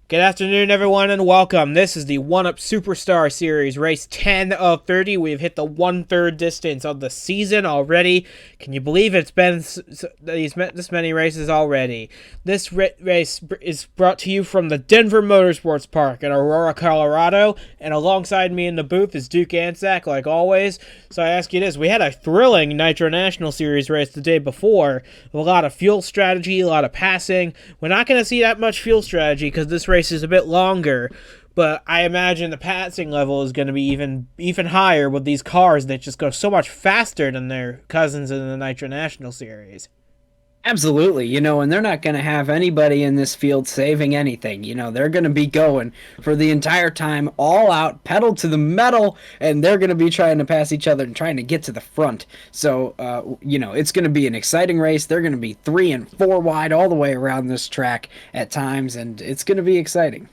Good afternoon, everyone, and welcome. This is the 1UP Superstar Series, race 10 of 30. We've hit the one-third distance of the season already. Can you believe it's been this many races already? This race is brought to you from the Denver Motorsports Park in Aurora, Colorado, and alongside me in the booth is Duke Anzac, like always. So I ask you this, we had a thrilling Nitro National Series race the day before, with a lot of fuel strategy, a lot of passing. We're not going to see that much fuel strategy because this race is a bit longer, but I imagine the passing level is going to be even higher with these cars that just go so much faster than their cousins in the Nitro National Series. Absolutely, and they're not going to have anybody in this field saving anything. They're going to be going for the entire time, all out, pedal to the metal, and they're going to be trying to pass each other and trying to get to the front. So, it's going to be an exciting race. They're going to be 3 and 4 wide all the way around this track at times, and it's going to be exciting.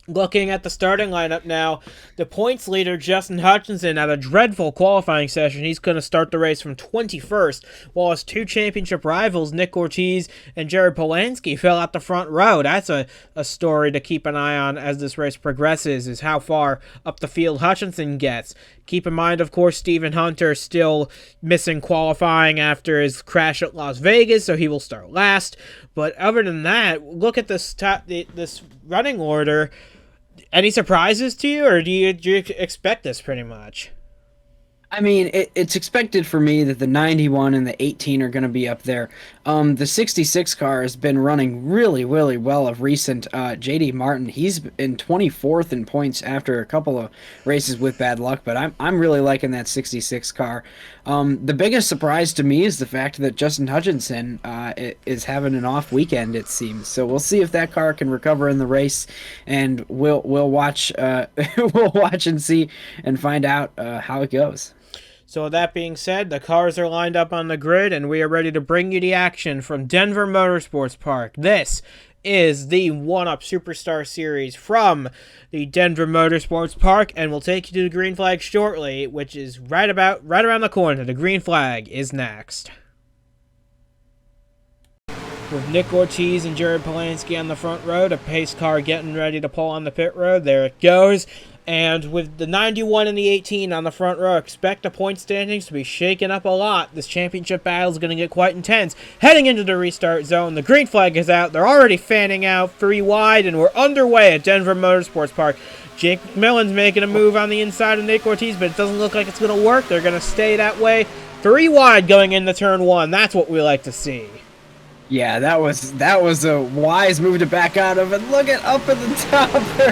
Looking at the starting lineup now, the points leader, Justin Hutchinson, had a dreadful qualifying session. He's going to start the race from 21st, while his two championship rivals, Nick Ortiz and Jared Polanski, fell out the front row. That's a story to keep an eye on as this race progresses, is how far up the field Hutchinson gets. Keep in mind, of course, Stephen Hunter still missing qualifying after his crash at Las Vegas, so he will start last. But other than that, look at this running order. Any surprises to you, or do you expect this pretty much? I mean, it's expected for me that the 91 and the 18 are going to be up there. The 66 car has been running really, really well of recent. J.D. Martin, he's in 24th in points after a couple of races with bad luck, but I'm really liking that 66 car. The biggest surprise to me is the fact that Justin Hutchinson is having an off weekend, it seems. So we'll see if that car can recover in the race, and we'll watch we'll watch and see and find out how it goes. So with that being said, the cars are lined up on the grid, and we are ready to bring you the action from Denver Motorsports Park. This is the 1UP Superstar Series from the Denver Motorsports Park, and we'll take you to the green flag shortly, which is right around the corner. The green flag is next. With Nick Ortiz and Jared Polanski on the front row, the pace car getting ready to pull on the pit road. There it goes. And with the 91 and the 18 on the front row, expect the point standings to be shaken up a lot. This championship battle is going to get quite intense. Heading into the restart zone, the green flag is out. They're already fanning out 3 wide, and we're underway at Denver Motorsports Park. Jake McMillan's making a move on the inside of Nick Ortiz, but it doesn't look like it's going to work. They're going to stay that way. 3 wide going into turn 1. That's what we like to see. Yeah, that was a wise move to back out of, and look at up at the top there.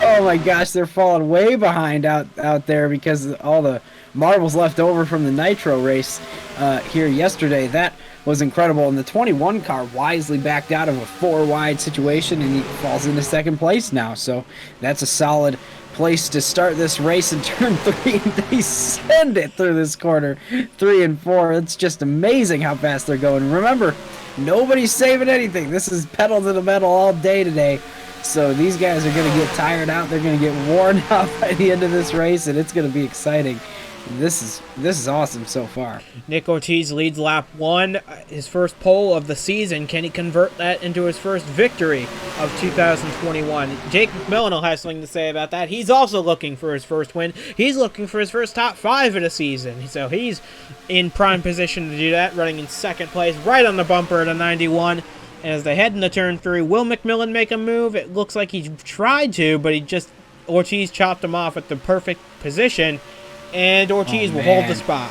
Oh my gosh, they're falling way behind out there because of all the marbles left over from the Nitro race here yesterday. That was incredible, and the 21 car wisely backed out of a 4 wide situation, and he falls into second place now. So that's a solid place to start this race in turn 3, and they send it through this corner 3 and 4. It's just amazing how fast they're going. Remember, nobody's saving anything. This is pedal to the metal all day today. So these guys are going to get tired out. They're going to get worn out by the end of this race, and it's going to be exciting. This is awesome so far. Nick Ortiz leads lap 1, his first pole of the season. Can he convert that into his first victory of 2021? Jake McMillan will have something to say about that. He's also looking for his first win. He's looking for his first top 5 of the season. So he's in prime position to do that, running in second place, right on the bumper of the 91. And as they head into turn 3, will McMillan make a move? It looks like he tried to, but Ortiz chopped him off at the perfect position. And Ortiz will hold the spot.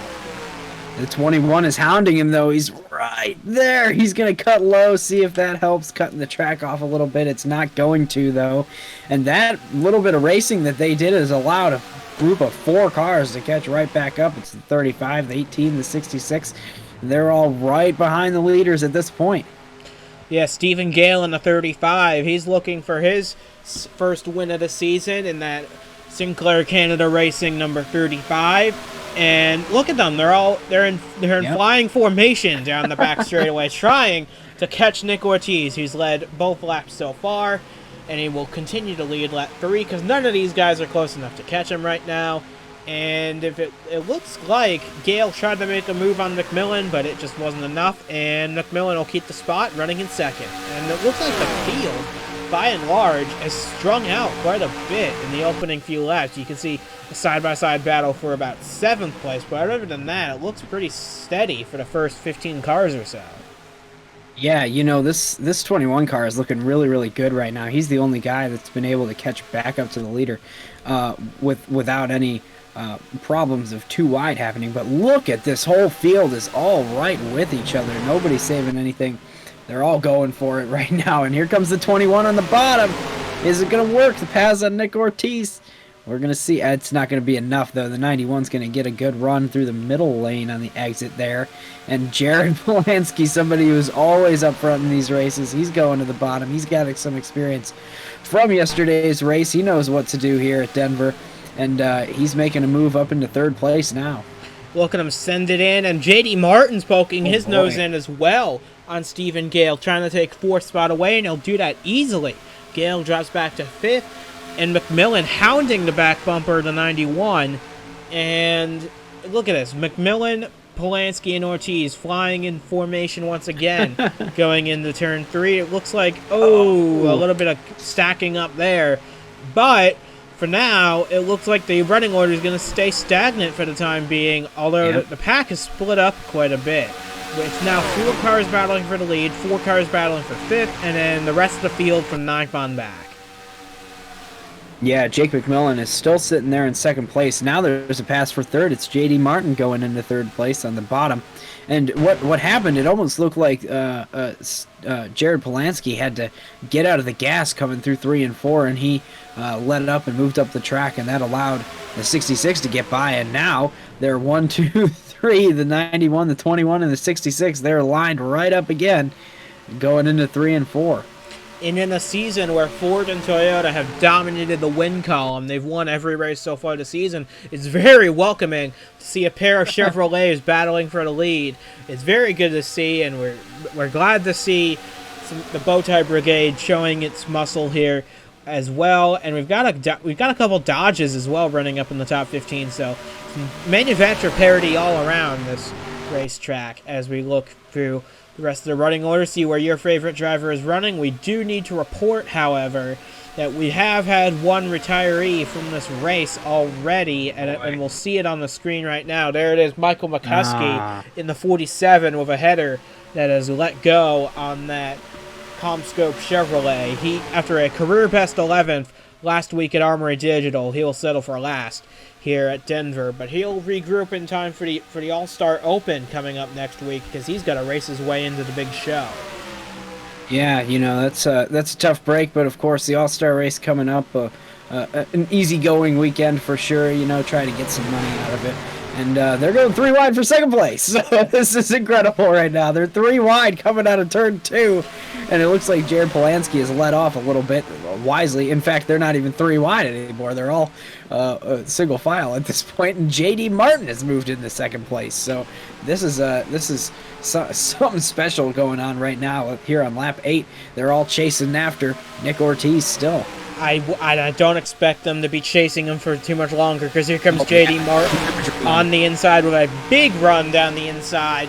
The 21 is hounding him, though. He's right there. He's going to cut low, see if that helps cutting the track off a little bit. It's not going to, though. And that little bit of racing that they did has allowed a group of 4 cars to catch right back up. It's the 35, the 18, the 66. They're all right behind the leaders at this point. Yeah, Stephen Gale in the 35. He's looking for his first win of the season in that Sinclair Canada Racing number 35, and look at them. They're in flying formation down the back straightaway, trying to catch Nick Ortiz, who's led both laps so far, and he will continue to lead lap 3 because none of these guys are close enough to catch him right now. And if it looks like Gale tried to make a move on McMillan, but it just wasn't enough, and McMillan will keep the spot running in second. And it looks like the field by and large, has strung out quite a bit in the opening few laps. You can see a side-by-side battle for about 7th place, but other than that, it looks pretty steady for the first 15 cars or so. Yeah, you know, this 21 car is looking really, really good right now. He's the only guy that's been able to catch back up to the leader without any problems of too wide happening. But look at this whole field is all right with each other. Nobody's saving anything. They're all going for it right now. And here comes the 21 on the bottom. Is it going to work? The pass on Nick Ortiz. We're going to see. It's not going to be enough, though. The 91's going to get a good run through the middle lane on the exit there. And Jared Polanski, somebody who's always up front in these races, he's going to the bottom. He's got some experience from yesterday's race. He knows what to do here at Denver. And he's making a move up into 3rd place now. Look at him send it in, and J.D. Martin's poking his nose in as well on Stephen Gale, trying to take 4th spot away, and he'll do that easily. Gale drops back to 5th, and McMillan hounding the back bumper to 91. And look at this, McMillan, Polanski, and Ortiz flying in formation once again, going into turn 3. It looks like, a little bit of stacking up there, but for now, it looks like the running order is going to stay stagnant for the time being, although the pack has split up quite a bit. It's now 4 cars battling for the lead, 4 cars battling for 5th, and then the rest of the field from 9th on back. Yeah, Jake McMillan is still sitting there in 2nd place. Now there's a pass for 3rd. It's J.D. Martin going into 3rd place on the bottom. And what happened, it almost looked like Jared Polanski had to get out of the gas coming through 3 and 4, and he let it up and moved up the track, and that allowed the 66 to get by. And now they're 1, 2, 3, the 91, the 21, and the 66. They're lined right up again, going into 3 and 4. And in a season where Ford and Toyota have dominated the win column, they've won every race so far this season, it's very welcoming to see a pair of Chevrolets battling for the lead. It's very good to see, and we're glad to see the Bowtie Brigade showing its muscle here as well. And we've got a couple Dodges as well running up in the top 15, so some manufacturer parity all around this racetrack as we look through the rest of the running order, see where your favorite driver is running. We do need to report, however, that we have had one retiree from this race already, and we'll see it on the screen right now. There it is, Michael McCuskey in the 47 with a header that has let go on that ComScope Chevrolet. He, after a career best 11th last week at Armory Digital, he will settle for last here at Denver, but he'll regroup in time for the All-Star Open coming up next week, because he's got to race his way into the big show. Yeah, you know, that's a tough break, but of course the All-Star race coming up, an easygoing weekend for sure. You know, try to get some money out of it. And they're going 3 wide for 2nd place. So this is incredible right now. They're 3 wide coming out of turn 2. And it looks like Jared Polanski has let off a little bit wisely. In fact, they're not even 3 wide anymore. They're all single file at this point. And J.D. Martin has moved into 2nd place. So this is something special going on right now here on lap 8. They're all chasing after Nick Ortiz still. I don't expect them to be chasing him for too much longer, because here comes J.D. Martin on the inside with a big run down the inside.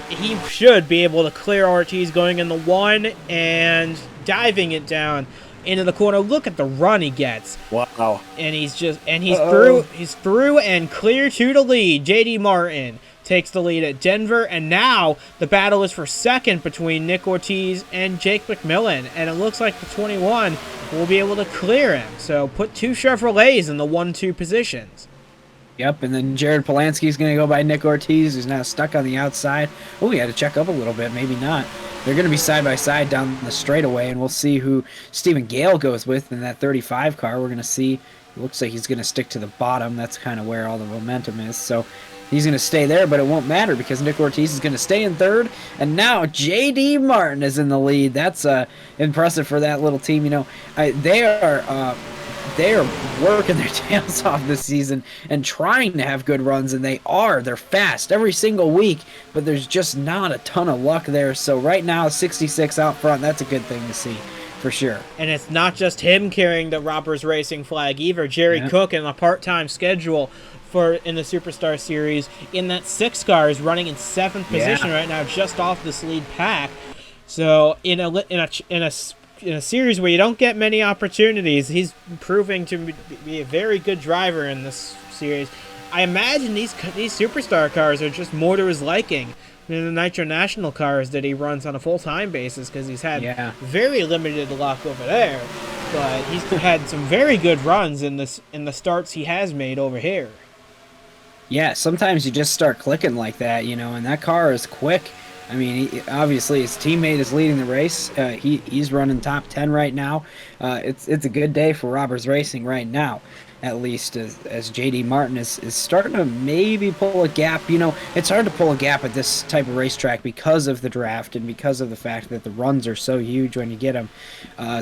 He should be able to clear Ortiz going in the 1 and diving it down into the corner. Look at the run he gets. Wow. And he's through and clear to the lead. J.D. Martin takes the lead at Denver, and now the battle is for 2nd between Nick Ortiz and Jake McMillan, and it looks like the 21 will be able to clear him. So put 2 Chevrolets in the 1-2 positions. Yep, and then Jared Polanski is going to go by Nick Ortiz, who's now stuck on the outside. Oh, he had to check up a little bit, maybe not. They're going to be side by side down the straightaway, and we'll see who Stephen Gale goes with in that 35 car. We're going to see. It looks like he's going to stick to the bottom. That's kind of where all the momentum is. So he's going to stay there, but it won't matter because Nick Ortiz is going to stay in 3rd. And now J.D. Martin is in the lead. That's impressive for that little team. You know, they are working their tails off this season and trying to have good runs, and they're fast every single week, but there's just not a ton of luck there. So right now, 66 out front, that's a good thing to see for sure. And it's not just him carrying the Robbers Racing flag either. Jerry Cook in a part-time schedule in the Superstar Series in that 6 car is running in 7th position right now, just off this lead pack. So in a in a series where you don't get many opportunities, he's proving to be a very good driver in this series. I imagine these superstar cars are just more to his liking than the Nitro National cars that he runs on a full-time basis, because he's had very limited luck over there. But he's had some very good runs in the starts he has made over here. Yeah, sometimes you just start clicking like that, you know, and that car is quick. I mean, obviously his teammate is leading the race. He's running top 10 right now. It's a good day for Roberts Racing right now, at least as J.D. Martin is starting to maybe pull a gap. You know, it's hard to pull a gap at this type of racetrack because of the draft and because of the fact that the runs are so huge when you get them.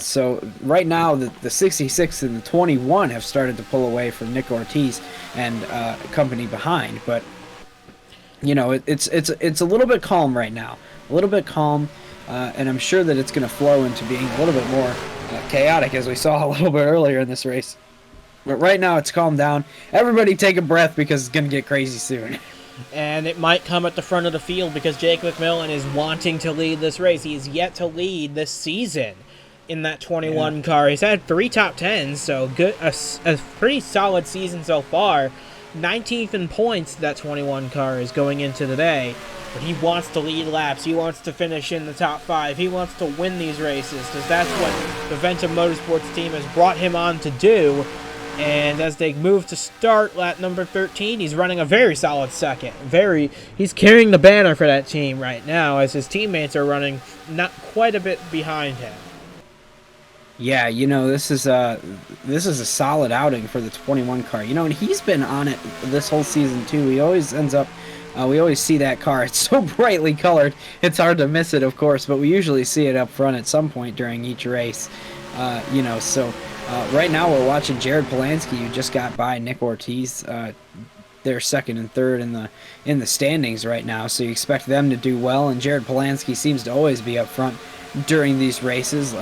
So right now, the 66 and the 21 have started to pull away from Nick Ortiz and company behind, but you know, it's a little bit calm right now, a little bit calm, and I'm sure that it's going to flow into being a little bit more chaotic, as we saw a little bit earlier in this race. But right now it's calmed down. Everybody take a breath because it's going to get crazy soon. And it might come at the front of the field because Jake McMillan is wanting to lead this race. He is yet to lead this season in that 21 car. He's had 3 top 10s, so good, a pretty solid season so far. 19th in points, that 21 car is going into today. But he wants to lead laps. He wants to finish in the top 5. He wants to win these races because that's what the Vaughters Motorsports team has brought him on to do. And as they move to start lap number 13, he's running a very solid second. He's carrying the banner for that team right now, as his teammates are running not quite a bit behind him. Yeah, you know, this is a solid outing for the 21 car. You know, and he's been on it this whole season too. He always ends up, we always see that car. It's so brightly colored, it's hard to miss it, of course. But we usually see it up front at some point during each race. You know, so right now we're watching Jared Polansky, who just got by Nick Ortiz. They're second and third in the standings right now, so you expect them to do well. And Jared Polansky seems to always be up front during these races,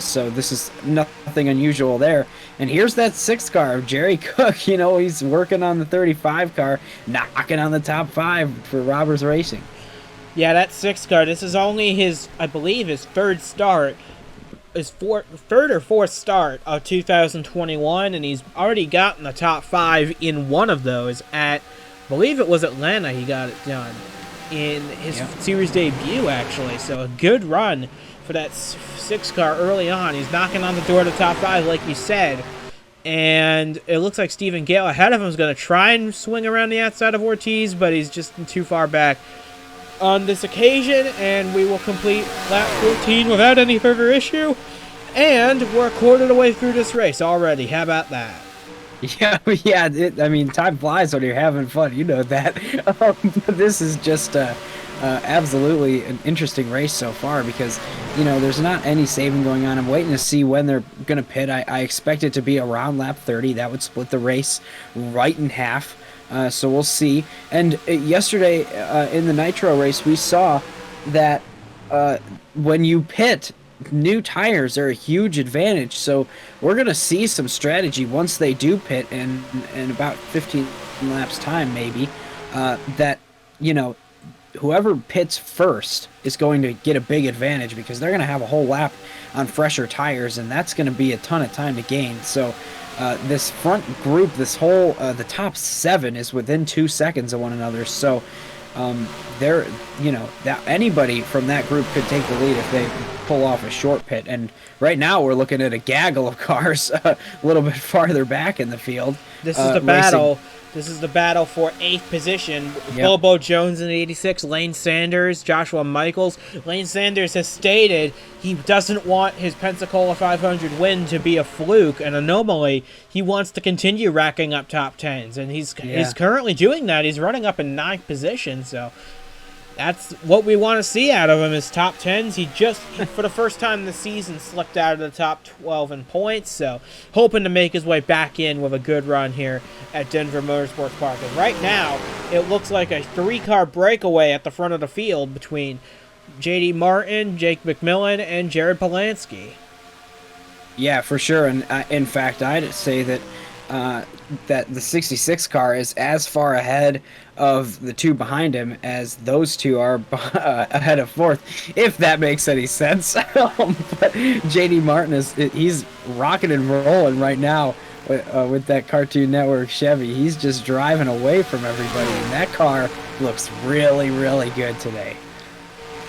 so this is nothing unusual there. And here's that 6 car of Jerry Cook. You know, he's working on the 35 car, knocking on the top 5 for Roberts Racing. Yeah, that 6 car, this is only his, I believe, his third start, his third or fourth start of 2021, and he's already gotten the top 5 in one of those at, I believe it was Atlanta he got it done in his series debut, actually. So a good run for that 6 car early on. He's knocking on the door to top 5, like you said. And it looks like Stephen Gale ahead of him is going to try and swing around the outside of Ortiz, but he's just too far back on this occasion. And we will complete lap 14 without any further issue. And we're a quarter of the way through this race already. How about that? Yeah, I mean, time flies when you're having fun. You know that. This is just absolutely an interesting race so far because, you know, there's not any saving going on. I'm waiting to see when they're going to pit. I expect it to be around lap 30. That would split the race right in half. So we'll see. And yesterday in the Nitro race, we saw that when you pit, new tires are a huge advantage. So we're going to see some strategy once they do pit in about 15 laps time maybe, that, you know, whoever pits first is going to get a big advantage because they're going to have a whole lap on fresher tires, and that's going to be a ton of time to gain. So this front group, this whole the top 7 is within 2 seconds of one another. So they're, you know, that anybody from that group could take the lead if they pull off a short pit. And right now we're looking at a gaggle of cars a little bit farther back in the field. This is the battle. This is the battle for 8th position. Bilbo Jones in 86, Lane Sanders, Joshua Michaels. Lane Sanders has stated he doesn't want his Pensacola 500 win to be a fluke, an anomaly. He wants to continue racking up top 10s, and he's currently doing that. He's running up in 9th position, so that's what we want to see out of him, is top 10s. He just, for the first time this season, slipped out of the top 12 in points, so hoping to make his way back in with a good run here at Denver Motorsports Park. And right now, it looks like a 3-car breakaway at the front of the field between J.D. Martin, Jake McMillan, and Jared Polansky. Yeah, for sure. And in fact, I'd say that that the 66 car is as far ahead of the two behind him as those two are ahead of fourth, if that makes any sense. But JD Martin he's rocking and rolling right now with that Cartoon Network Chevy. He's just driving away from everybody, and that car looks really, really good today.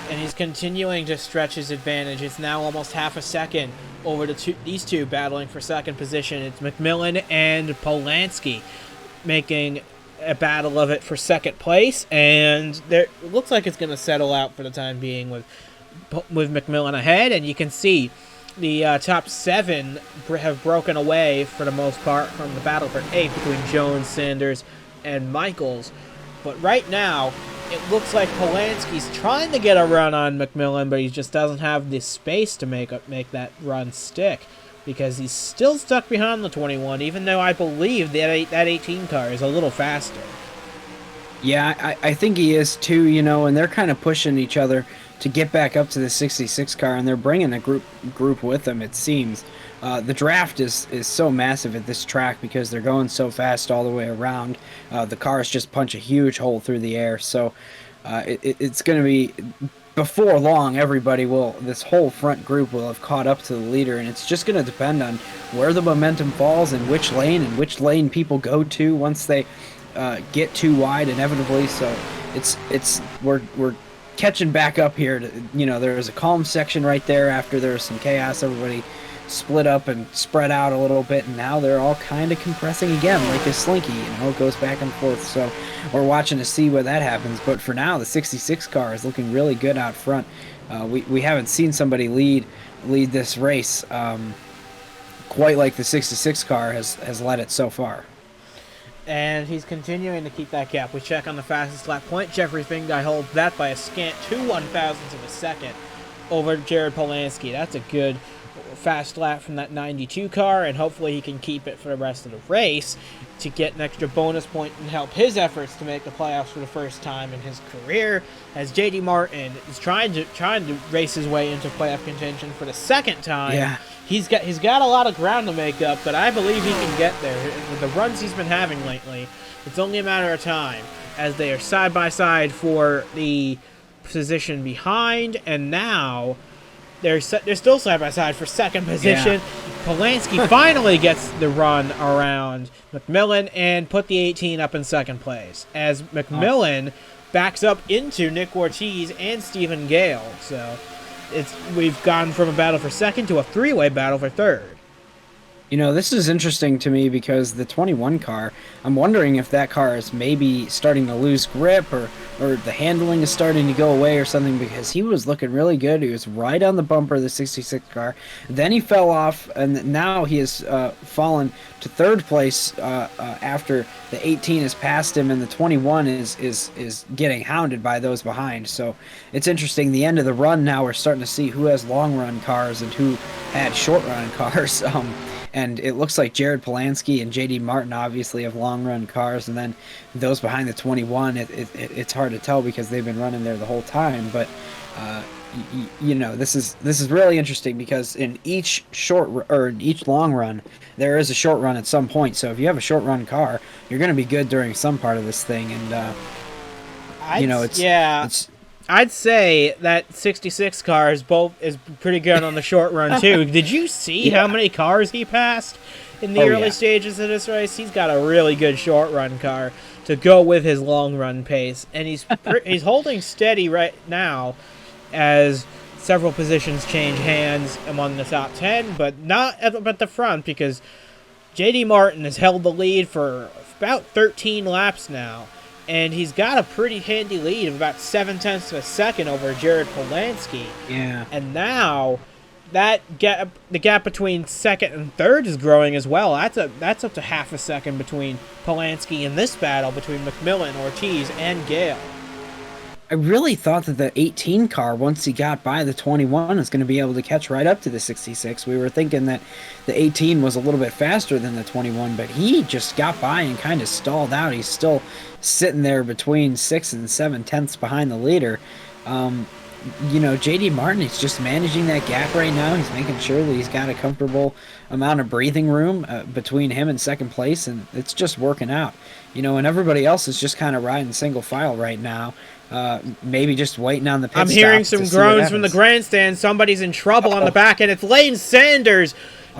And he's continuing to stretch his advantage. It's now almost half a second over these two battling for second position. It's McMillan and Polanski making a battle of it for second place, and it looks like it's going to settle out for the time being with McMillan ahead. And you can see the top 7 have broken away for the most part from the battle for 8th between Jones, Sanders, and Michaels. But right now, it looks like Polanski's trying to get a run on McMillan, but he just doesn't have the space to make that run stick, because he's still stuck behind the 21, even though I believe that 18 car is a little faster. Yeah, I think he is too, you know, and they're kind of pushing each other to get back up to the 66 car, and they're bringing a group with them, it seems. The draft is so massive at this track because they're going so fast all the way around. The cars just punch a huge hole through the air, so it's going to be, before long, this whole front group will have caught up to the leader, and it's just going to depend on where the momentum falls and which lane people go to once they get too wide inevitably. So we're catching back up here. There's a calm section right there after there was some chaos. Everybody split up and spread out a little bit, and now they're all kind of compressing again like a slinky. It goes back and forth. So we're watching to see where that happens. But for now, the 66 car is looking really good out front. We haven't seen somebody lead this race quite like the 66 car has led it so far. And he's continuing to keep that gap. We check on the fastest lap point. Jeffrey Finguy holds that by a scant 2/1000ths of a second over Jared Polanski. That's a good fast lap from that 92 car, and hopefully he can keep it for the rest of the race to get an extra bonus point and help his efforts to make the playoffs for the first time in his career, as JD Martin is trying to race his way into playoff contention for the second time. Yeah. He's got a lot of ground to make up, but I believe he can get there. With the runs he's been having lately, it's only a matter of time, as they are side by side for the position behind, and now they're still side by side for second position. Yeah. Polanski finally gets the run around McMillan and put the 18 up in second place, as McMillan backs up into Nick Ortiz and Stephen Gale. So we've gone from a battle for second to a three-way battle for third. This is interesting to me because the 21 car, I'm wondering if that car is maybe starting to lose grip or the handling is starting to go away or something, because he was looking really good. He was right on the bumper of the 66 car. Then he fell off, and now he has fallen to third place after the 18 has passed him, and the 21 is getting hounded by those behind. So it's interesting. The end of the run now, we're starting to see who has long-run cars and who had short-run cars. And it looks like Jared Polanski and JD Martin obviously have long-run cars, and then those behind the 21, it's hard to tell because they've been running there the whole time. But this is really interesting because in each each long run, there is a short run at some point. So if you have a short-run car, you're going to be good during some part of this thing, and I'd say that 66 car is pretty good on the short run too. Did you see how many cars he passed in the early stages of this race? He's got a really good short run car to go with his long run pace, and he's holding steady right now as several positions change hands among the top 10, but not at the front, because JD Martin has held the lead for about 13 laps now. And he's got a pretty handy lead of about 0.7 of a second over Jared Polanski. Yeah. And now the gap between second and third is growing as well. That's up to 0.5 seconds between Polanski and this battle between McMillan, Ortiz, and Gale. I really thought that the 18 car, once he got by the 21, was going to be able to catch right up to the 66. We were thinking that the 18 was a little bit faster than the 21, but he just got by and kind of stalled out. He's still sitting there between 6 and 7 tenths behind the leader. JD Martin, he's just managing that gap right now. He's making sure that he's got a comfortable amount of breathing room between him and second place, and it's just working out. And everybody else is just kind of riding single file right now. Maybe just waiting on the pit I'm stop hearing to some see what groans from the happens. grandstand. Somebody's in trouble on the back, and it's Lane Sanders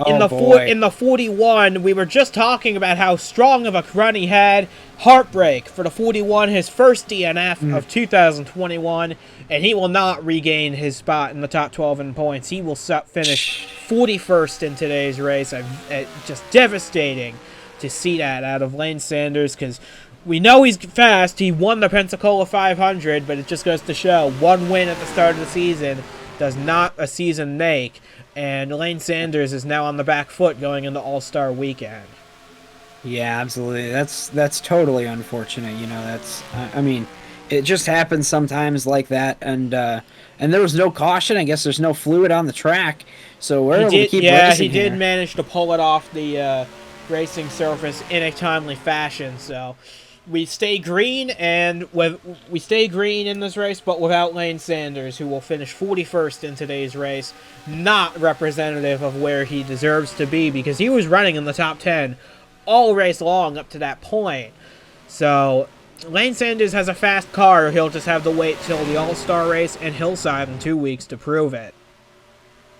in Oh, the boy. in the 41. We were just talking about how strong of a run he had. Heartbreak for the 41, his first DNF of 2021, and he will not regain his spot in the top 12 in points. He will finish 41st in today's race. Just devastating to see that out of Lane Sanders, because we know he's fast. He won the Pensacola 500, but it just goes to show one win at the start of the season does not a season make, and Lane Sanders is now on the back foot going into All-Star Weekend. Yeah, absolutely. That's totally unfortunate. I mean, it just happens sometimes like that, and there was no caution. I guess there's no fluid on the track, so we're able to keep racing he did here. manage to pull it off the racing surface in a timely fashion. So we stay green, and we stay green in this race, but without Lane Sanders, who will finish 41st in today's race. Not representative of where he deserves to be, because he was running in the top 10 all race long up to that point. So Lane Sanders has a fast car. He'll just have to wait till the All-Star race and Hillside in 2 weeks to prove it.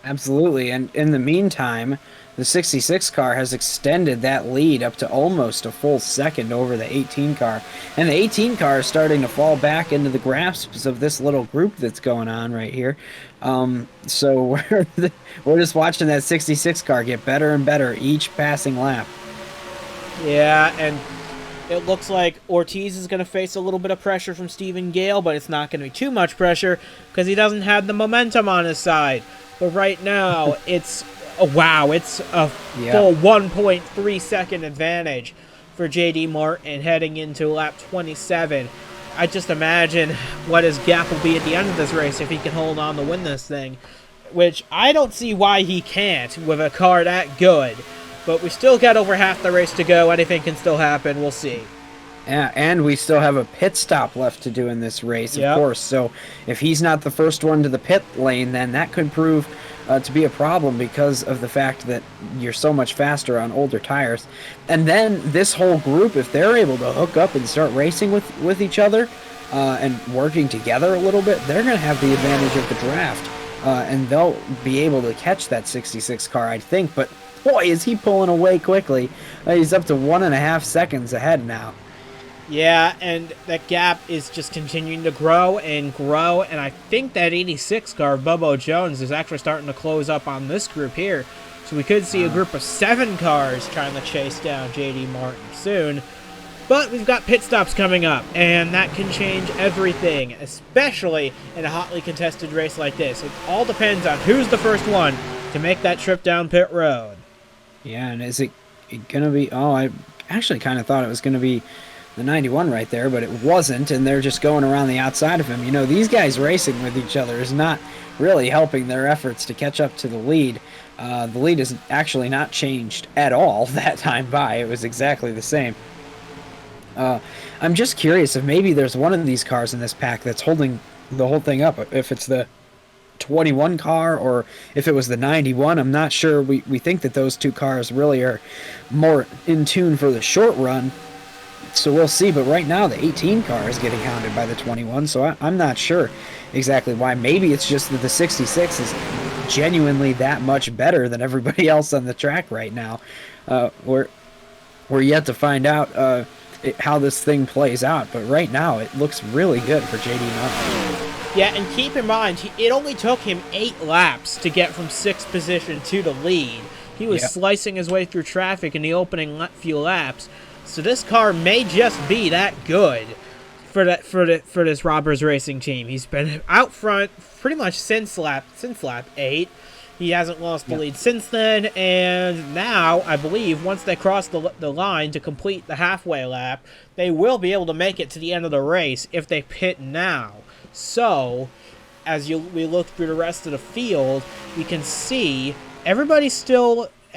Absolutely, and in the meantime, the 66 car has extended that lead up to almost a full second over the 18 car. And the 18 car is starting to fall back into the grasps of this little group that's going on right here. So we're just watching that 66 car get better and better each passing lap. Yeah, and it looks like Ortiz is going to face a little bit of pressure from Stephen Gale, but it's not going to be too much pressure because he doesn't have the momentum on his side. But right now, it's a full 1.3 second advantage for JD Martin heading into lap 27. I just imagine what his gap will be at the end of this race if he can hold on to win this thing, which I don't see why he can't with a car that good. But we still got over half the race to go. Anything can still happen. We'll see. Yeah, and we still have a pit stop left to do in this race, of course. So if he's not the first one to the pit lane, then that could prove to be a problem because of the fact that you're so much faster on older tires. And then this whole group, if they're able to hook up and start racing with each other and working together a little bit, they're going to have the advantage of the draft. And they'll be able to catch that 66 car, I think. But boy, is he pulling away quickly. He's up to 1.5 seconds ahead now. Yeah, and that gap is just continuing to grow, and I think that 86 car, Bobo Jones, is actually starting to close up on this group here. So we could see a group of 7 cars trying to chase down JD Martin soon. But we've got pit stops coming up, and that can change everything, especially in a hotly contested race like this. It all depends on who's the first one to make that trip down pit road. Yeah, and is it going to be... Oh, I actually kind of thought it was going to be the 91 right there, but it wasn't, and they're just going around the outside of him. These guys racing with each other is not really helping their efforts to catch up to the lead. The lead is actually not changed at all that time by. It was exactly the same. I'm just curious if maybe there's one of these cars in this pack that's holding the whole thing up. If it's the 21 car or if it was the 91, I'm not sure. We think that those two cars really are more in tune for the short run. So we'll see, but right now the 18 car is getting hounded by the 21, so I'm not sure exactly why. Maybe it's just that the 66 is genuinely that much better than everybody else on the track right now. We're yet to find out how this thing plays out, but right now it looks really good for JD Martin. Yeah, and keep in mind, it only took him 8 laps to get from 6th position to the lead. He was slicing his way through traffic in the opening few laps. So this car may just be that good for this Robbers Racing team. He's been out front pretty much since lap 8. He hasn't lost the lead since then, and now I believe once they cross the line to complete the halfway lap, they will be able to make it to the end of the race if they pit now. So as we look through the rest of the field, we can see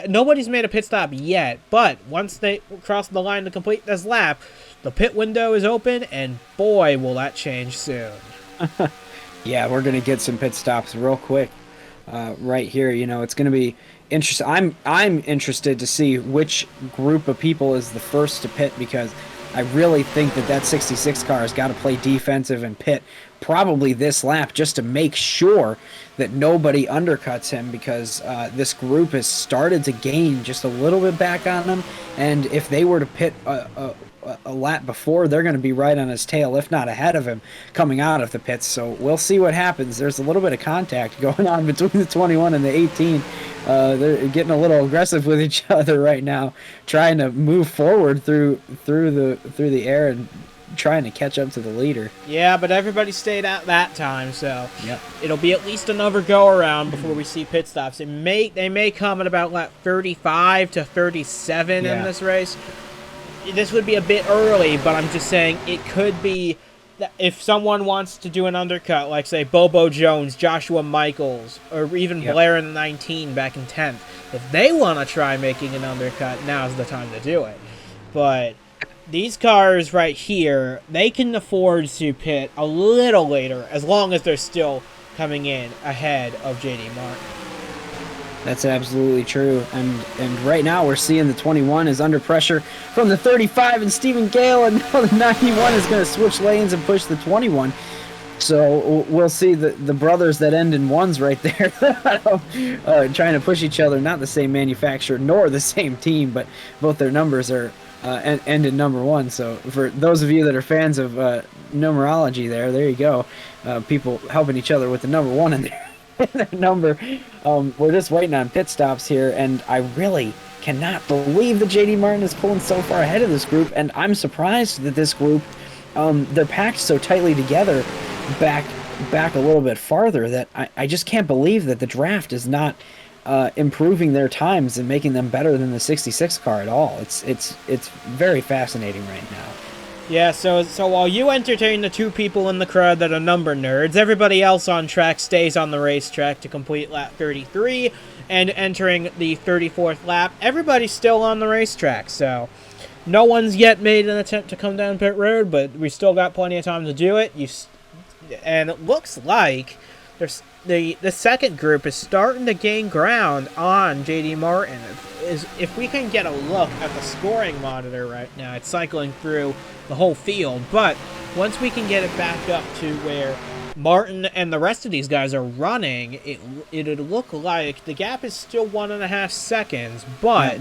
nobody's made a pit stop yet, but once they cross the line to complete this lap, the pit window is open, and boy, will that change soon. Yeah, we're gonna get some pit stops real quick, right here. You know, it's gonna be interesting. I'm interested to see which group of people is the first to pit because I really think that that 66 car has got to play defensive and pit probably this lap just to make sure that nobody undercuts him because this group has started to gain just a little bit back on him, and if they were to pit a lap before, they're going to be right on his tail, if not ahead of him, coming out of the pits. So we'll see what happens. There's a little bit of contact going on between the 21 and the 18. They're getting a little aggressive with each other right now, trying to move forward through the air and trying to catch up to the leader. Yeah, but everybody stayed out that time, so Yep. it'll be at least another go around before we see pit stops. They may come at about lap 35 to 37 in this race. This would be a bit early, but I'm just saying it could be that if someone wants to do an undercut, like say Bobo Jones, Joshua Michaels, or even Blair in 19 back in 10th, if they want to try making an undercut, now's the time to do it. But these cars right here, they can afford to pit a little later as long as they're still coming in ahead of JD Martin. That's absolutely true. And right now we're seeing the 21 is under pressure from the 35 and Stephen Gale, and now the 91 is going to switch lanes and push the 21. So we'll see the brothers that end in ones right there trying to push each other. Not the same manufacturer nor the same team, but both their numbers are end in number 1. So for those of you that are fans of numerology there you go. People helping each other with the number 1 in there. Number. We're just waiting on pit stops here, and I really cannot believe that JD Martin is pulling so far ahead of this group, and I'm surprised that this group, they're packed so tightly together back a little bit farther that I just can't believe that the draft is not improving their times and making them better than the 66 car at all. It's very fascinating right now. Yeah, so while you entertain the two people in the crowd that are number nerds, everybody else on track stays on the racetrack to complete lap 33, and entering the 34th lap, everybody's still on the racetrack, so no one's yet made an attempt to come down pit road, but we still got plenty of time to do it. And it looks like there's the second group is starting to gain ground on JD Martin. If we can get a look at the scoring monitor right now, it's cycling through the whole field, but once we can get it back up to where Martin and the rest of these guys are running, it'd look like the gap is still 1.5 seconds, but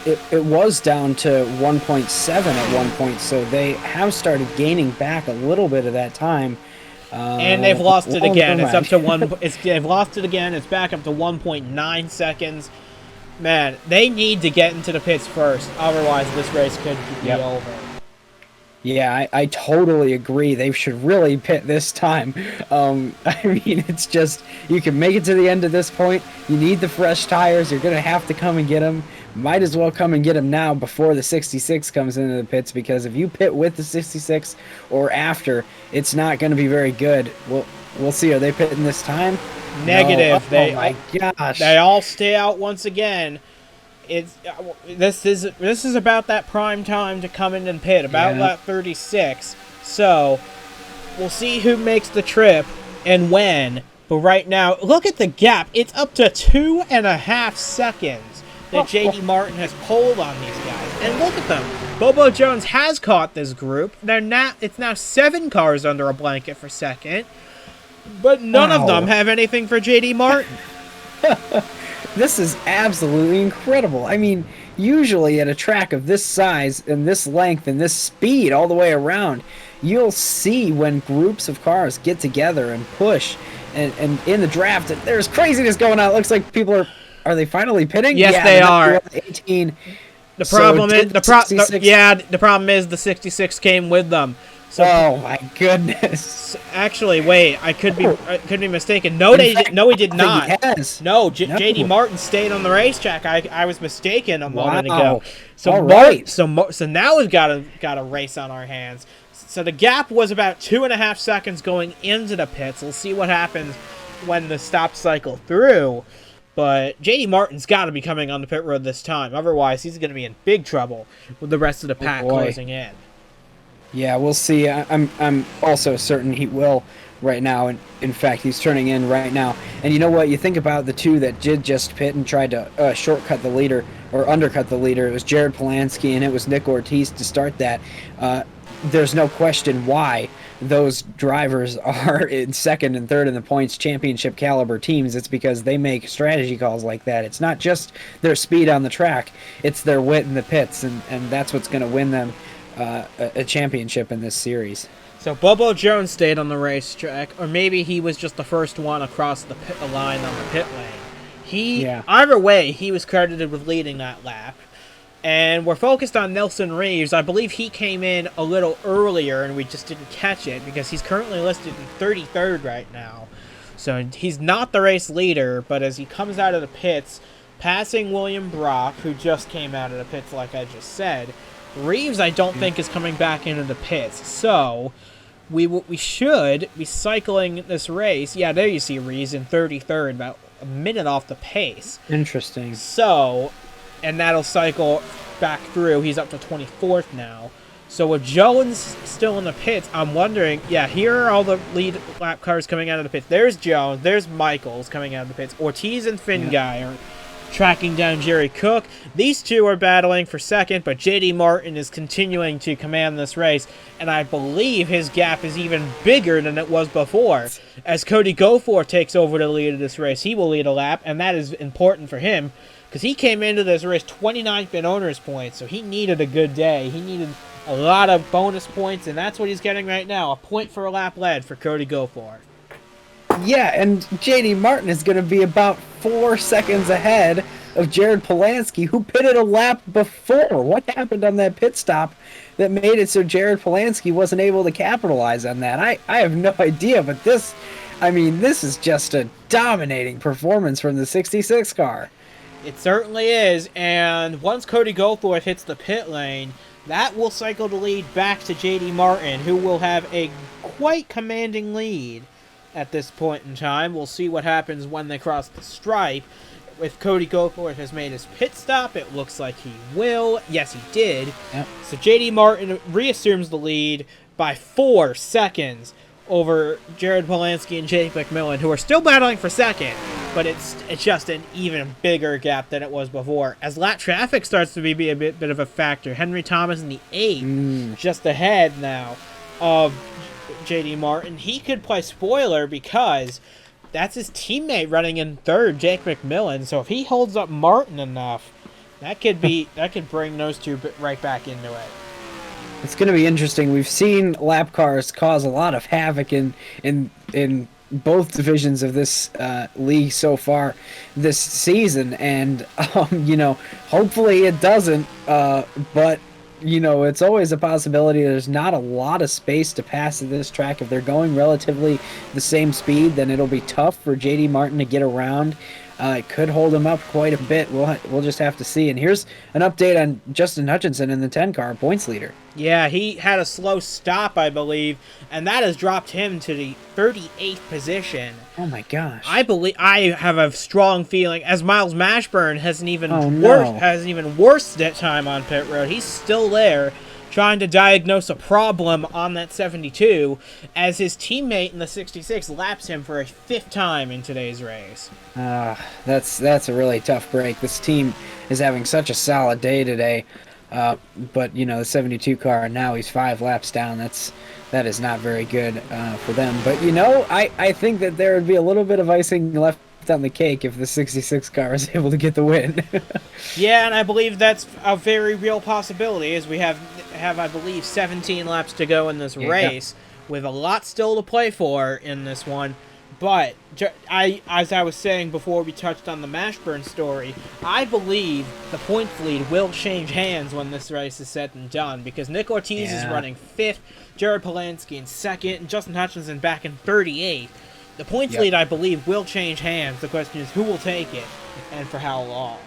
it was down to 1.7 at one point, so they have started gaining back a little bit of that time. And they've lost it again. It's up to they've lost it again. It's back up to 1.9 seconds. Man, they need to get into the pits first. Otherwise, this race could be over. Yeah, I totally agree. They should really pit this time. I mean, it's just, you can make it to the end of this point. You need the fresh tires. You're going to have to come and get them. Might as well come and get them now before the 66 comes into the pits, because if you pit with the 66 or after, it's not going to be very good. We'll see. Are they pitting this time? Negative. No. Oh my gosh. They all stay out once again. This is about that prime time to come in and pit, about lap 36. So we'll see who makes the trip and when. But right now, look at the gap. It's up to 2.5 seconds that JD Martin has pulled on these guys. And look at them. Bobo Jones has caught this group. It's now 7 cars under a blanket for second. But none of them have anything for JD Martin. This is absolutely incredible. I mean, usually at a track of this size and this length and this speed all the way around, you'll see when groups of cars get together and push. And in the draft, there's craziness going on. It looks like people are they finally pitting? Yes, they are. 18. The problem is the 66 came with them. So, oh my goodness! Actually, wait, I could be mistaken. No, he did not. No, JD Martin stayed on the racetrack. I was mistaken a moment ago. So so now we've got a race on our hands. So the gap was about 2.5 seconds going into the pits. We'll see what happens when the stops cycle through. But JD Martin's got to be coming on the pit road this time. Otherwise, he's going to be in big trouble with the rest of the pack closing in. Yeah, we'll see. I'm also certain he will right now. And in fact, he's turning in right now. And you know what? You think about the two that did just pit and tried to shortcut the leader or undercut the leader. It was Jared Polansky and it was Nick Ortiz to start that. There's no question why those drivers are in second and third in the points championship caliber teams. It's because they make strategy calls like that. It's not just their speed on the track, it's their wit in the pits, and that's what's going to win them a championship in this series. So Bobo Jones stayed on the racetrack, or maybe he was just the first one across the line on the pit lane. Either way, he was credited with leading that lap. And we're focused on Nelson Reeves. I believe he came in a little earlier and we just didn't catch it because he's currently listed in 33rd right now. So he's not the race leader, but as he comes out of the pits, passing William Brock, who just came out of the pits like I just said, Reeves I don't think is coming back into the pits. So we should be cycling this race. Yeah, there you see Reeves in 33rd, about a minute off the pace. Interesting. So... and that'll cycle back through. He's up to 24th now. So with Jones still in the pits, I'm wondering, here are all the lead lap cars coming out of the pits. There's Jones, there's Michaels coming out of the pits. Ortiz and Finguy are tracking down Jerry Cook. These two are battling for second, but J.D. Martin is continuing to command this race, and I believe his gap is even bigger than it was before. As Cody Goforth takes over the lead of this race, he will lead a lap, and that is important for him, because he came into this race 29th in owner's points, so he needed a good day. He needed a lot of bonus points, and that's what he's getting right now. A point for a lap led for Cody Goforth. Yeah, and J.D. Martin is going to be about 4 seconds ahead of Jared Polansky, who pitted a lap before. What happened on that pit stop that made it so Jared Polansky wasn't able to capitalize on that? I have no idea, but this is just a dominating performance from the 66 car. It certainly is, and once Cody Goforth hits the pit lane, that will cycle the lead back to J.D. Martin, who will have a quite commanding lead at this point in time. We'll see what happens when they cross the stripe. If Cody Goforth has made his pit stop, it looks like he will. Yes, he did. Yep. So J.D. Martin reassumes the lead by 4 seconds over Jared Polansky and Jake McMillan, who are still battling for second, but it's just an even bigger gap than it was before. As lap traffic starts to be a bit of a factor, Henry Thomas in the 8th, just ahead now of J.D. Martin. He could play spoiler because that's his teammate running in 3rd, Jake McMillan. So if he holds up Martin enough, that could bring those two right back into it. It's going to be interesting. We've seen lap cars cause a lot of havoc in both divisions of this league so far this season, and hopefully it doesn't. But it's always a possibility. There's not a lot of space to pass at this track. If they're going relatively the same speed, then it'll be tough for J.D. Martin to get around. It could hold him up quite a bit. We'll just have to see. And here's an update on Justin Hutchinson in the 10 car, points leader. Yeah, he had a slow stop, I believe, and that has dropped him to the 38th position. Oh my gosh! I have a strong feeling, as Miles Mashburn has an even worse time on pit road. He's still there, trying to diagnose a problem on that 72, as his teammate in the 66 laps him for a 5th time in today's race. That's a really tough break. This team is having such a solid day today, but the 72 car, now he's 5 laps down. That is not very good for them. But I think that there would be a little bit of icing left on the cake if the 66 car is able to get the win. Yeah, and I believe that's a very real possibility, as we have I believe 17 laps to go in this race, with a lot still to play for in this one. But as I was saying before we touched on the Mashburn story, I believe the points lead will change hands when this race is said and done, because Nick Ortiz is running 5th, Jared Polansky in 2nd, and Justin Hutchinson back in 38th. The points lead, I believe, will change hands. The question is who will take it and for how long.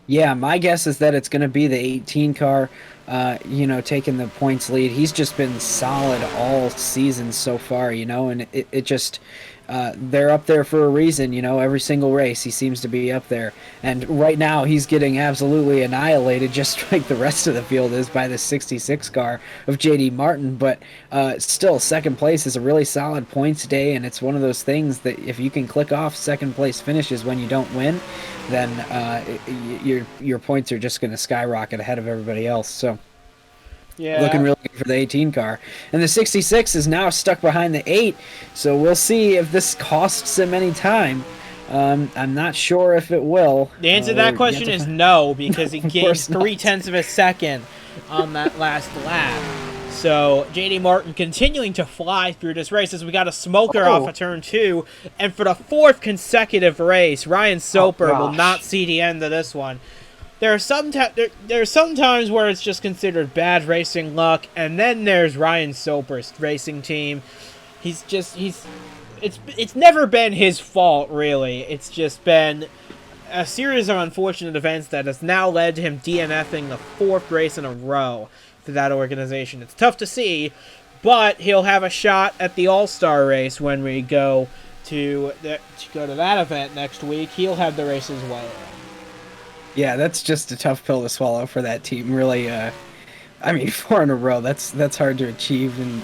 Yeah, my guess is that it's going to be the 18 car, taking the points lead. He's just been solid all season so far, and it just, they're up there for a reason. Every single race he seems to be up there. And right now he's getting absolutely annihilated, just like the rest of the field is, by the 66 car of JD Martin. But still, second place is a really solid points day, and it's one of those things that if you can click off second place finishes when you don't win, then your points are just going to skyrocket ahead of everybody else. So Yeah. looking really good for the 18 car. And the 66 is now stuck behind the 8, so we'll see if this costs him any time. I'm not sure if it will. The answer to that question is no, because he gained course not. 0.3 of a second on that last lap. So JD Martin continuing to fly through this race as we got a smoker off of turn 2, and for the 4th consecutive race, Ryan Soper will not see the end of this one. There are some times where it's just considered bad racing luck, and then there's Ryan Soper's racing team. It's never been his fault, really. It's just been a series of unfortunate events that has now led to him DNFing the 4th race in a row for that organization. It's tough to see, but he'll have a shot at the All-Star race when we go to that event next week. He'll have the race as well. Yeah, that's just a tough pill to swallow for that team. Really, 4 in a row. That's hard to achieve, and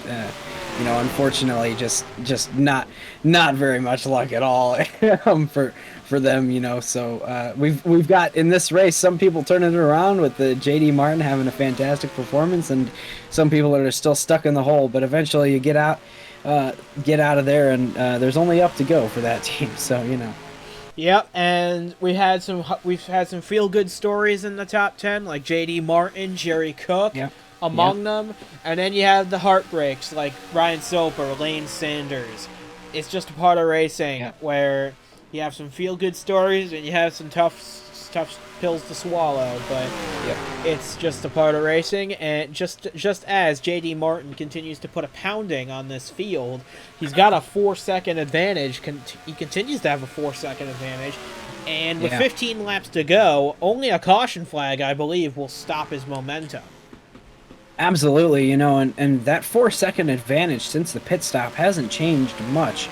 unfortunately, just not very much luck at all for them. So we've got in this race some people turning it around with the JD Martin having a fantastic performance, and some people that are still stuck in the hole. But eventually, you get out of there, and there's only up to go for that team. So Yep, and we've had some feel-good stories in the top 10, like J.D. Martin, Jerry Cook, among them. And then you have the heartbreaks, like Ryan Soper, Lane Sanders. It's just a part of racing where you have some feel-good stories and you have some tough pills to swallow, but it's just a part of racing. And just as J.D. Martin continues to put a pounding on this field, he's got a 4-second advantage. He continues to have a 4-second advantage, and with 15 laps to go, only a caution flag, I believe, will stop his momentum. Absolutely, and that 4-second advantage since the pit stop hasn't changed much.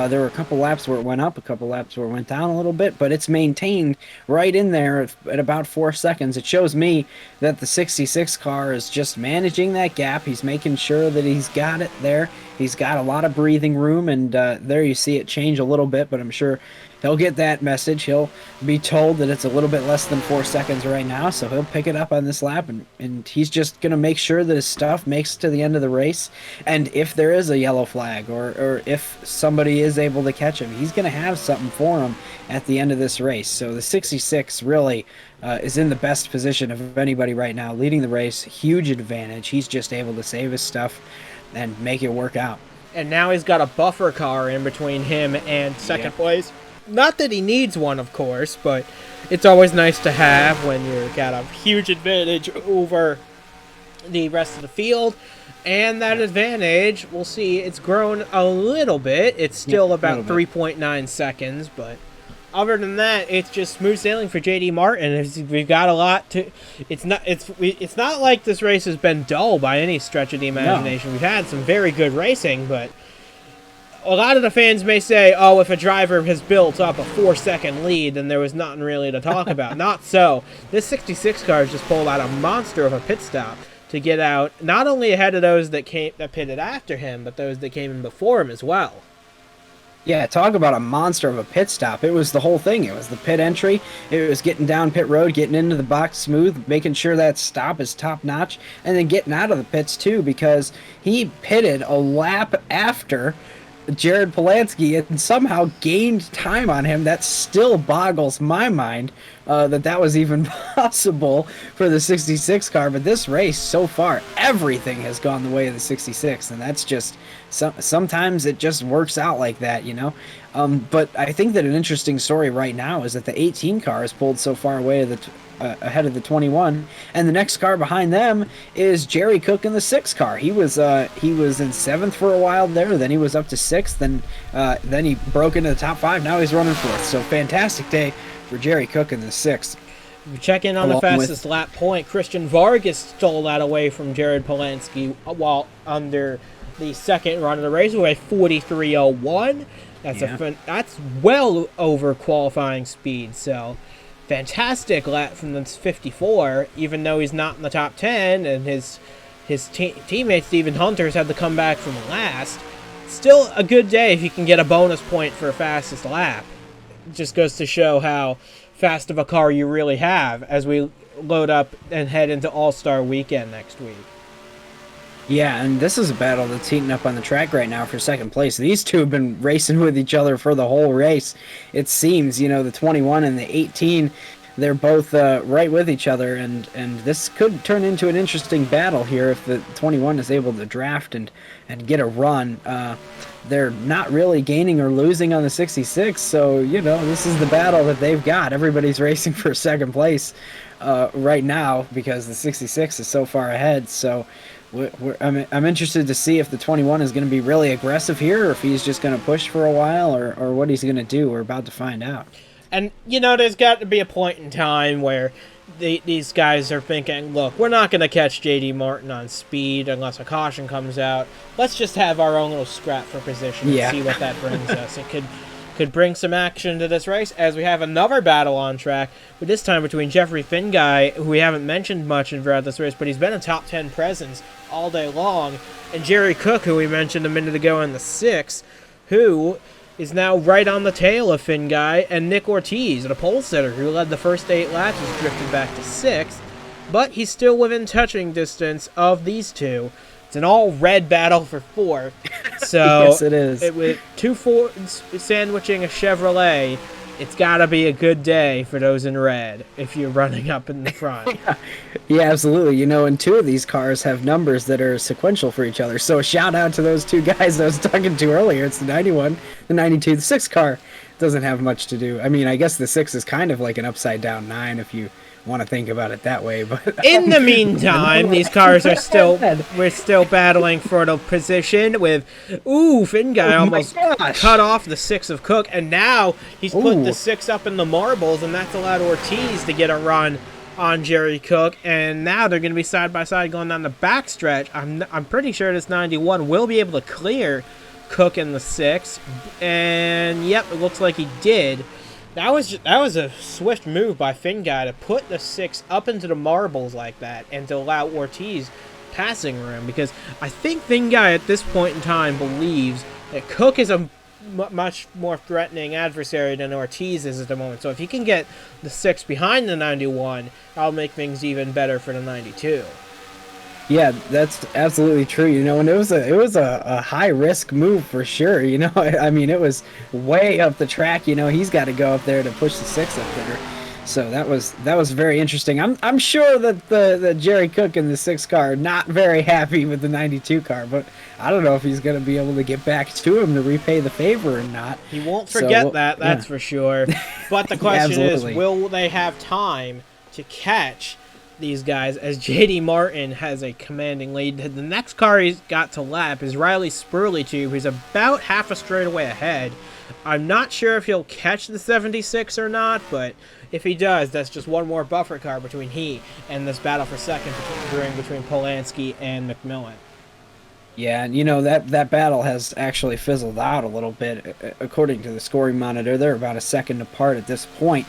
There were a couple laps where it went up, a couple laps where it went down a little bit, but it's maintained right in there at about 4 seconds. It shows me that the 66 car is just managing that gap. He's making sure that he's got it there. He's got a lot of breathing room, and there you see it change a little bit, but I'm sure he'll get that message. He'll be told that it's a little bit less than 4 seconds right now, so he'll pick it up on this lap, and he's just going to make sure that his stuff makes it to the end of the race. And if there is a yellow flag, or if somebody is able to catch him, he's going to have something for him at the end of this race. So the 66 really is in the best position of anybody right now, leading the race. Huge advantage. He's just able to save his stuff and make it work out. And now he's got a buffer car in between him and second place. Not that he needs one, of course, but it's always nice to have when you've got a huge advantage over the rest of the field. And that advantage, we'll see, it's grown a little bit. It's still about 3.9 seconds, but other than that, it's just smooth sailing for JD Martin. We've got a lot to. It's not like this race has been dull by any stretch of the imagination. No. We've had some very good racing, but a lot of the fans may say, "Oh, if a driver has built up a 4-second lead, then there was nothing really to talk about." Not so. This 66 car has just pulled out a monster of a pit stop to get out, not only ahead of those that pitted after him, but those that came in before him as well. Yeah, talk about a monster of a pit stop. It was the whole thing. It was the pit entry. It was getting down pit road, getting into the box smooth, making sure that stop is top-notch, and then getting out of the pits, too, because he pitted a lap after Jared Polansky and somehow gained time on him. That still boggles my mind that was even possible for the 66 car. But this race, so far, everything has gone the way of the 66, and that's just... sometimes it just works out like that, But I think that an interesting story right now is that the 18 car is pulled so far away ahead of the 21, and the next car behind them is Jerry Cook in the 6 car. He was in 7th for a while there, then he was up to 6th, then he broke into the top 5. Now he's running 4th. So fantastic day for Jerry Cook in the 6th. We check in on the fastest lap point. Christian Vargas stole that away from Jared Polansky while under the second run of the race with a 43.01. That's well over qualifying speed. So fantastic lap from the 54, even though he's not in the top 10, and his teammate Stephen Hunter's had to come back from last. Still a good day if you can get a bonus point for fastest lap. It just goes to show how fast of a car you really have as we load up and head into All-Star Weekend next week. Yeah, and this is a battle that's heating up on the track right now for second place. These two have been racing with each other for the whole race. It seems, the 21 and the 18, they're both right with each other, and this could turn into an interesting battle here if the 21 is able to draft and get a run. They're not really gaining or losing on the 66, so, this is the battle that they've got. Everybody's racing for second place right now because the 66 is so far ahead, so I'm interested to see if the 21 is going to be really aggressive here, or if he's just going to push for a while, or what he's going to do. We're about to find out. And, there's got to be a point in time where these guys are thinking, look, we're not going to catch J.D. Martin on speed unless a caution comes out. Let's just have our own little scrap for position and see what that brings us. It could bring some action to this race, as we have another battle on track, but this time between Jeffrey Finguy, who we haven't mentioned much throughout this race, but he's been a top 10 presence all day long, and Jerry Cook, who we mentioned a minute ago in the 6, who is now right on the tail of Finguy, and Nick Ortiz, the pole sitter, who led the first 8 laps, has drifted back to 6th, but he's still within touching distance of these two. It's an all-red battle for 4th. So yes, it is. With 2 Fords sandwiching a Chevrolet, it's got to be a good day for those in red if you're running up in the front. Yeah, absolutely. And 2 of these cars have numbers that are sequential for each other. So a shout-out to those 2 guys I was talking to earlier. It's the 91, the 92. The 6 car doesn't have much to do. I mean, I guess the 6 is kind of like an upside-down 9 if you want to think about it that way, but in the meantime, these cars are we're still battling for the position with Finguy almost cut off the 6 of Cook, and now he's put the 6 up in the marbles, and that's allowed Ortiz to get a run on Jerry Cook, and now they're going to be side by side going down the backstretch. I'm pretty sure this 91 will be able to clear Cook in the 6, and yep, it looks like he did. That was a swift move by Finguy to put the 6 up into the marbles like that and to allow Ortiz passing room, because I think Finguy at this point in time believes that Cook is a much more threatening adversary than Ortiz is at the moment. So if he can get the 6 behind the 91, that'll make things even better for the 92. Yeah, that's absolutely true. And it was a high risk move for sure. I mean, it was way up the track. He's got to go up there to push the 6 up there. So that was very interesting. I'm sure that the Jerry Cook in the 6 car are not very happy with the 92 car, but I don't know if he's going to be able to get back to him to repay the favor or not. He won't forget that's for sure. But the question is, will they have time to catch these guys, as J.D. Martin has a commanding lead? The next car he's got to lap is Riley Spurley, who's about half a straightaway ahead. I'm not sure if he'll catch the 76 or not, but if he does, that's just one more buffer car between he and this battle for second between Polanski and McMillan. Yeah, and that battle has actually fizzled out a little bit. According to the scoring monitor, they're about a second apart at this point.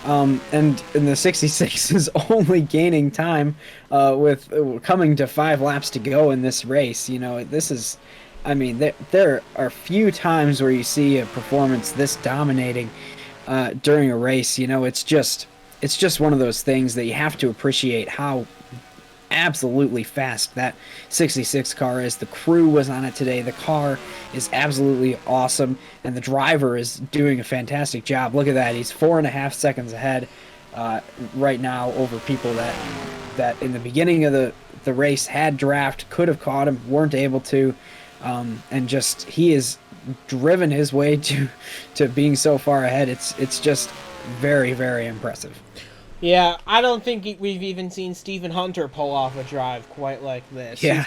And the 66 is only gaining time with coming to 5 laps to go in this race. This is, I mean, there are few times where you see a performance this dominating during a race. It's just one of those things that you have to appreciate how absolutely fast that 66 car is. The crew was on it today. The car is absolutely awesome, and the driver is doing a fantastic job. Look at that. He's 4.5 seconds ahead right now over people that in the beginning of the race had draft, could have caught him, weren't able to, and just he is driven his way to being so far ahead. It's just very, very impressive. Yeah, I don't think we've even seen Stephen Hunter pull off a drive quite like this. Yeah.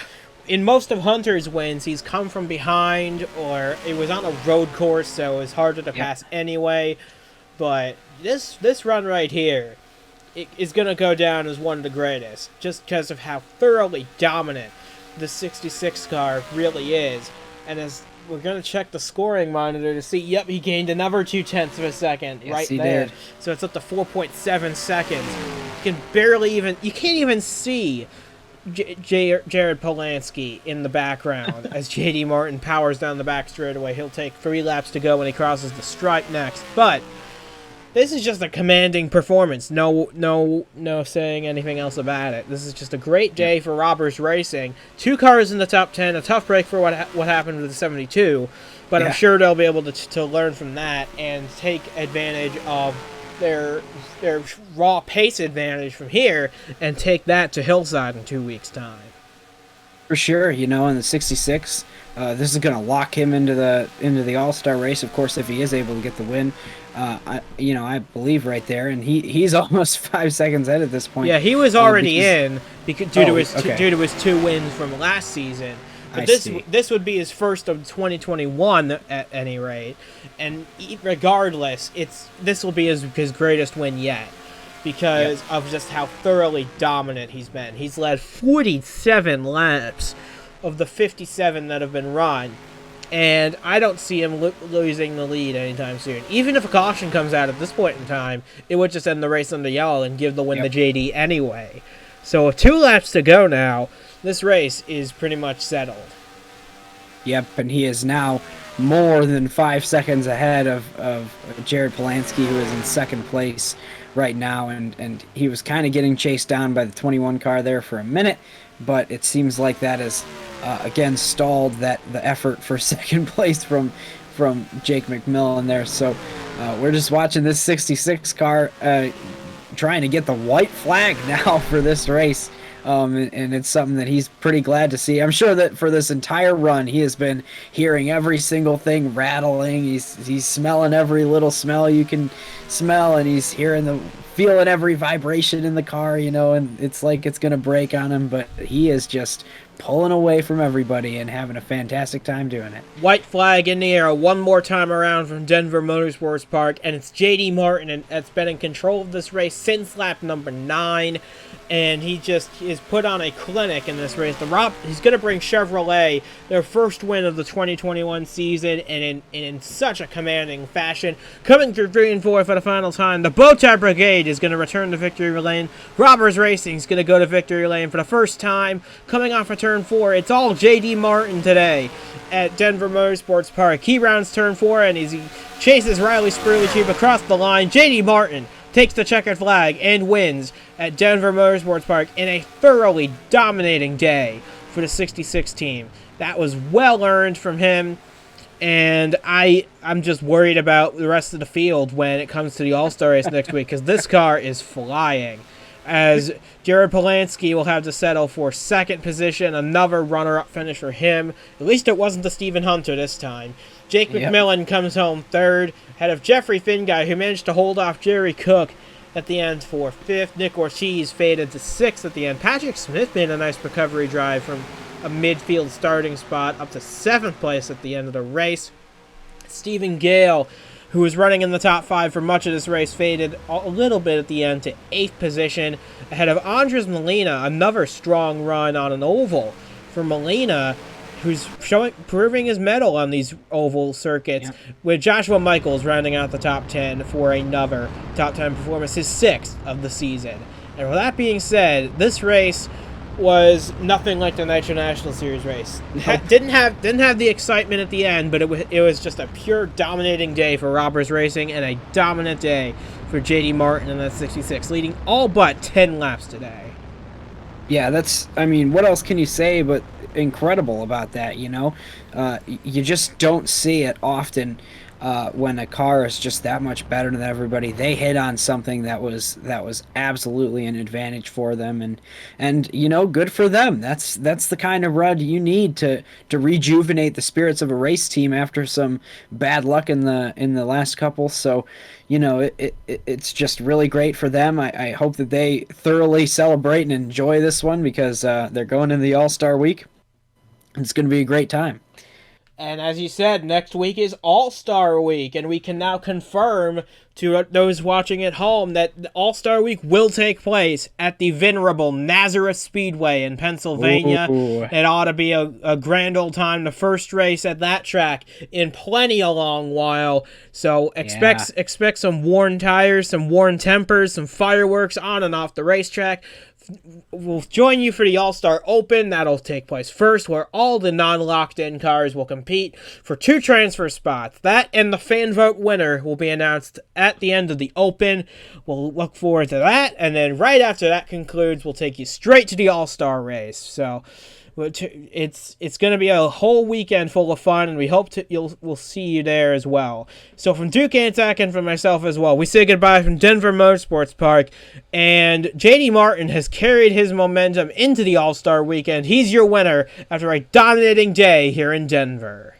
In most of Hunter's wins, he's come from behind, or it was on a road course, so it was harder to pass anyway. But this run right here is going to go down as one of the greatest, just because of how thoroughly dominant the 66 car really is. And as we're gonna check the scoring monitor to see. Yep, he gained another 0.2 of a second Yes, right he there. did. So it's up to 4.7 seconds. You can barely even. You can't even see Jared Polanski in the background as JD Martin powers down the back straightaway. He'll take 3 laps to go when he crosses the stripe next. But this is just a commanding performance. No saying anything else about it. This is just a great day for Robbers Racing. 2 cars in the top 10. A tough break for what happened with the 72, but I'm sure they'll be able to learn from that and take advantage of their raw pace advantage from here and take that to Hillside in 2 weeks' time. For sure, in the 66, this is going to lock him into the All-Star race. Of course, if he is able to get the win, I believe right there, and he's almost 5 seconds ahead at this point. Yeah, he was already in due to his 2 wins from last season. But this would be his first of 2021 at any rate, and regardless, this will be his greatest win yet. Because of just how thoroughly dominant he's been. He's led 47 laps of the 57 that have been run. And I don't see him losing the lead anytime soon. Even if a caution comes out at this point in time, it would just end the race under yellow and give the win to JD anyway. So with 2 laps to go now, this race is pretty much settled. Yep, and he is now more than 5 seconds ahead of Jared Polanski, who is in second place right now, and he was kind of getting chased down by the 21 car there for a minute, but it seems like that has again stalled the effort for second place from Jake McMillan there. So we're just watching this 66 car trying to get the white flag now for this race. And it's something that he's pretty glad to see. I'm sure that for this entire run, he has been hearing every single thing rattling. He's smelling every little smell you can smell, and he's feeling every vibration in the car, and it's like it's going to break on him, but he is just pulling away from everybody and having a fantastic time doing it. White flag in the air one more time around from Denver Motorsports Park, and it's JD Martin that's been in control of this race since lap number 9, and he just is put on a clinic in this race. He's going to bring Chevrolet their first win of the 2021 season, and in such a commanding fashion. Coming through 3 and 4 for the final time, the Bowtie Brigade is going to return to victory lane. Robbers Racing is going to go to victory lane for the first time. Coming off of turn 4, it's all JD Martin today at Denver Motorsports Park. He rounds turn 4, and as he chases Riley Spurley Chief across the line, JD Martin takes the checkered flag and wins at Denver Motorsports Park in a thoroughly dominating day for the 66 team. That was well earned from him, and I'm just worried about the rest of the field when it comes to the All-Star race next week, because this car is flying. As Jared Polanski will have to settle for second position, another runner-up finish for him. At least it wasn't the Stephen Hunter this time. Jake McMillan comes home third, ahead of Jeffrey Finguy, who managed to hold off Jerry Cook at the end for fifth. Nick Ortiz faded to sixth at the end. Patrick Smith made a nice recovery drive from a midfield starting spot up to seventh place at the end of the race. Stephen Gale, who was running in the top 5 for much of this race, faded a little bit at the end to 8th position, ahead of Andres Molina. Another strong run on an oval for Molina, who's proving his mettle on these oval circuits, with Joshua Michaels rounding out the top 10 for another top 10 performance, his 6th of the season. And with that being said, this race was nothing like the Nitro National Series race. Didn't have the excitement at the end, but it was just a pure dominating day for Robbers Racing and a dominant day for JD Martin in that 66, leading all but 10 laps today. Yeah, what else can you say but incredible about that, You just don't see it often when a car is just that much better than everybody. They hit on something that was absolutely an advantage for them, and good for them. That's the kind of run you need to rejuvenate the spirits of a race team after some bad luck in the last couple. So it's just really great for them. I hope that they thoroughly celebrate and enjoy this one, because they're going into the All-Star week. It's going to be a great time. And as you said, next week is All-Star Week, and we can now confirm to those watching at home that All-Star Week will take place at the venerable Nazareth Speedway in Pennsylvania. Ooh. It ought to be a grand old time, the first race at that track in plenty a long while. So expect some worn tires, some worn tempers, some fireworks on and off the racetrack. We'll join you for the All-Star Open. That'll take place first, where all the non-locked-in cars will compete for 2 transfer spots. That and the fan vote winner will be announced at the end of the Open. We'll look forward to that, and then right after that concludes, we'll take you straight to the All-Star race. So it's going to be a whole weekend full of fun, and we hope we'll see you there as well. So from Duke Antak and from myself as well, we say goodbye from Denver Motorsports Park, and JD Martin has carried his momentum into the All-Star weekend. He's your winner after a dominating day here in Denver.